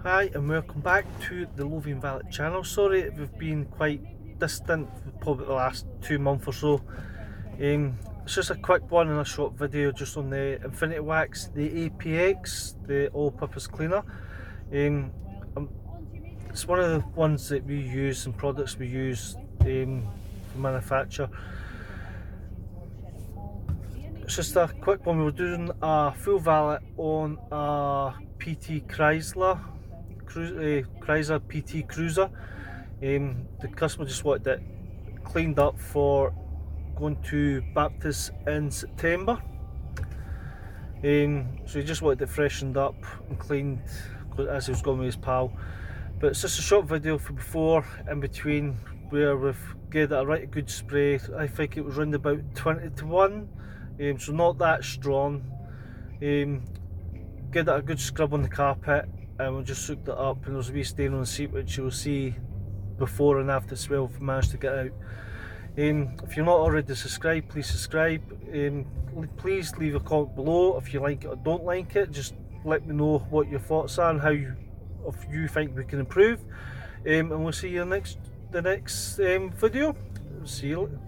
Hi and welcome back to the Lothian Valet channel. Sorry if we've been quite distant for probably the last 2 months or so. It's just a quick one and a short video just on the Infinity Wax, the APX, the all-purpose cleaner. It's one of the ones that we use and products we use for manufacture. It's just a quick one. We were doing a full valet on a PT Chrysler PT Cruiser. The customer just wanted it cleaned up for going to Baptist in September. So he just wanted it freshened up and cleaned as he was going with his pal. But it's just a short video for before and between, where we've given it a right good spray. I think it was around about 20 to 1, so not that strong. Give it a good scrub on the carpet, and we'll just soak it up, and there's a wee stain on the seat which you'll see before and after as well if we manage to get out. If you're not already subscribed, please subscribe. Please leave a comment below if you like it or don't like it. Just let me know what your thoughts are and how you think we can improve. And we'll see you in the next video. See you later.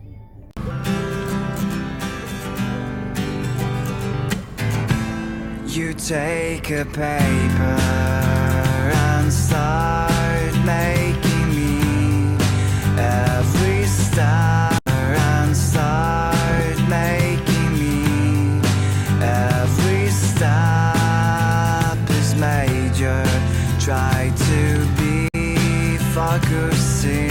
You take a paper and start making me every step, and start making me every step is major. Try to be focusing.